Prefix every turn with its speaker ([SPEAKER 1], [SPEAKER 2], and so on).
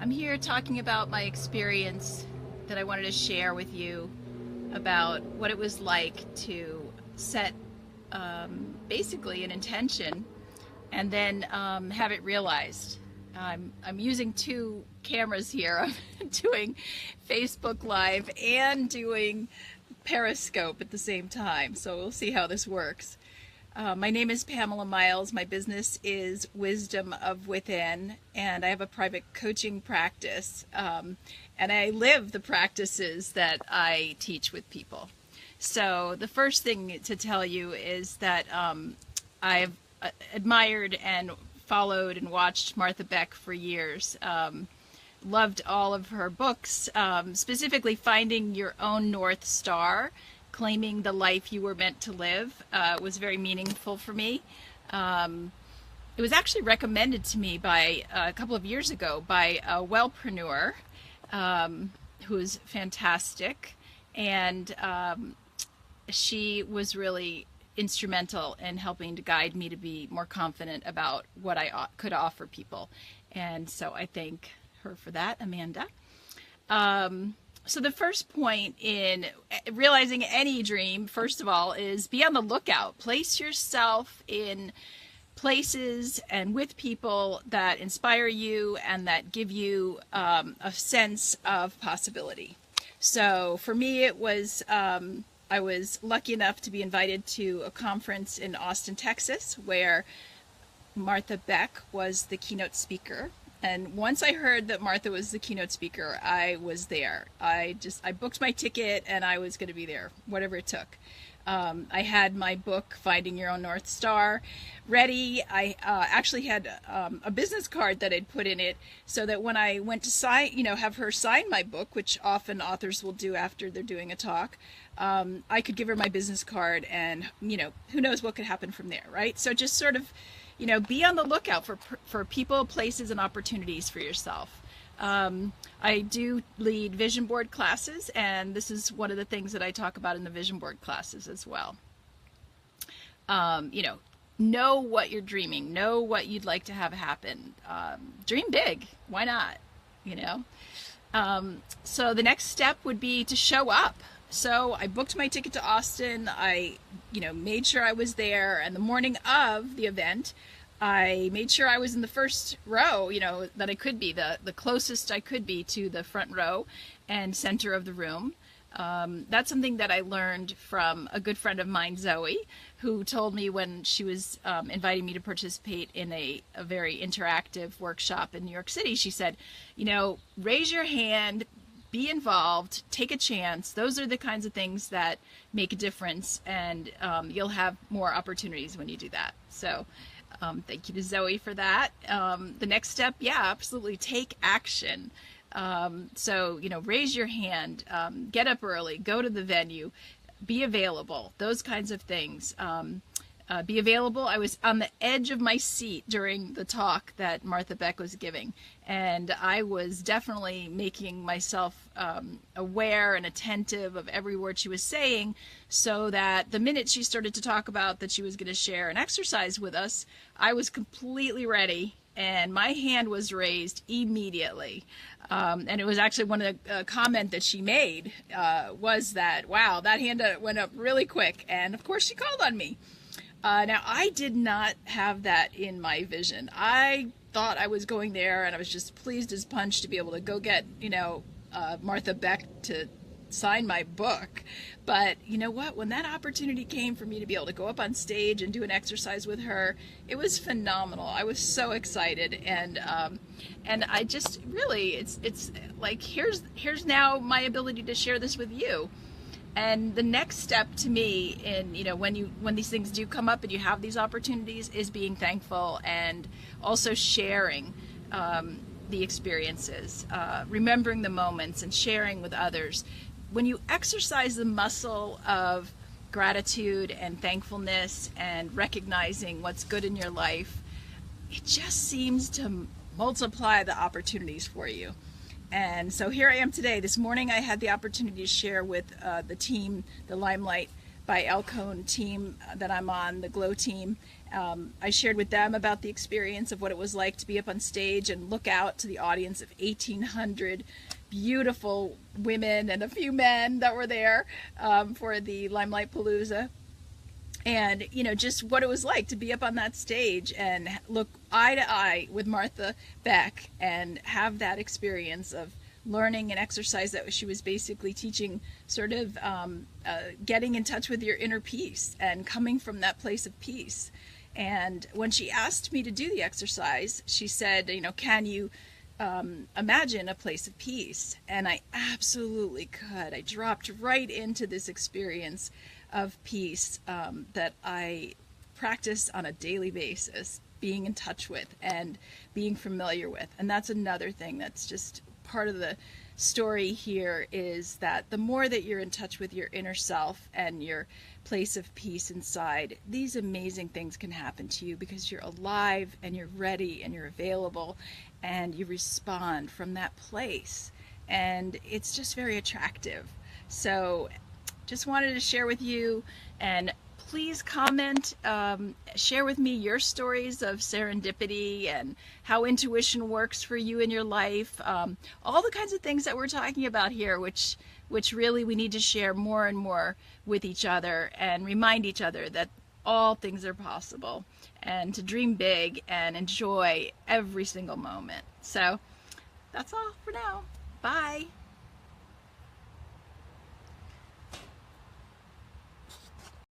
[SPEAKER 1] I'm here talking about my experience that I wanted to share with you about what it was like to set basically an intention and then have it realized. I'm using two cameras here. I'm doing Facebook Live and doing Periscope at the same time, so we'll see how this works. My name is Pamela Miles. My business is Wisdom of Within, and I have a private coaching practice, and I live the practices that I teach with people. So the first thing to tell you is that I've admired and followed and watched Martha Beck for years. Loved all of her books, specifically Finding Your Own North Star, Claiming the Life You Were Meant to Live, was very meaningful for me. It was actually recommended to me by a couple of years ago by a wellpreneur who is fantastic, and she was really instrumental in helping to guide me to be more confident about what I could offer people. And so I thank her for that, Amanda. So the first point in realizing any dream, first of all, is be on the lookout. Place yourself in places and with people that inspire you and that give you a sense of possibility. So for me, it was I was lucky enough to be invited to a conference in Austin, Texas, where Martha Beck was the keynote speaker. And once I heard that Martha was the keynote speaker, I was there. I booked my ticket and I was going to be there, whatever it took. I had my book, Finding Your Own North Star, ready. I actually had a business card that I'd put in it so that when I went to sign, have her sign my book, which often authors will do after they're doing a talk, I could give her my business card and, who knows what could happen from there, right? So just sort of, be on the lookout for people, places, and opportunities for yourself. I do lead vision board classes, and this is one of the things that I talk about in the vision board classes as well. Know what you're dreaming, know what you'd like to have happen. Dream big, why not? So the next step would be to show up. So I booked my ticket to Austin. I, made sure I was there. And the morning of the event, I made sure I was in the first row, that I could be, the closest I could be to the front row and center of the room. That's something that I learned from a good friend of mine, Zoe, who told me when she was inviting me to participate in a very interactive workshop in New York City. She said, raise your hand, be involved, take a chance. Those are the kinds of things that make a difference, and you'll have more opportunities when you do that. So thank you to Zoe for that. The next step, absolutely, take action. So, raise your hand, get up early, go to the venue, be available, those kinds of things. Be available. I was on the edge of my seat during the talk that Martha Beck was giving, and I was definitely making myself aware and attentive of every word she was saying, so that the minute she started to talk about that she was going to share an exercise with us, I was completely ready, and my hand was raised immediately. And it was actually one of the comment that she made was that, wow, that hand went up really quick, and of course she called on me. Now, I did not have that in my vision. I thought I was going there, and I was just pleased as punch to be able to go get, Martha Beck to sign my book. But you know what? When that opportunity came for me to be able to go up on stage and do an exercise with her, it was phenomenal. I was so excited, and I just really, it's like here's now my ability to share this with you. And the next step to me in, when these things do come up and you have these opportunities, is being thankful and also sharing the experiences, remembering the moments and sharing with others. When you exercise the muscle of gratitude and thankfulness and recognizing what's good in your life, it just seems to multiply the opportunities for you. And so here I am today. This morning I had the opportunity to share with the team, the LimeLight by Alcone team that I'm on, the Glow team. I shared with them about the experience of what it was like to be up on stage and look out to the audience of 1,800 beautiful women and a few men that were there for the Limelight Palooza. And, you know, just what it was like to be up on that stage and look eye to eye with Martha Beck and have that experience of learning an exercise that she was basically teaching, sort of getting in touch with your inner peace and coming from that place of peace. And when she asked me to do the exercise, she said, you know, can you imagine a place of peace? And I absolutely could. I dropped right into this experience of peace that I practice on a daily basis, being in touch with and being familiar with. And that's another thing that's just part of the story here, is that the more that you're in touch with your inner self and your place of peace inside, these amazing things can happen to you because you're alive and you're ready and you're available and you respond from that place. And it's just very attractive. So just wanted to share with you, and please comment, share with me your stories of serendipity and how intuition works for you in your life. All the kinds of things that we're talking about here, which really we need to share more and more with each other and remind each other that all things are possible, and to dream big and enjoy every single moment. So that's all for now. Bye.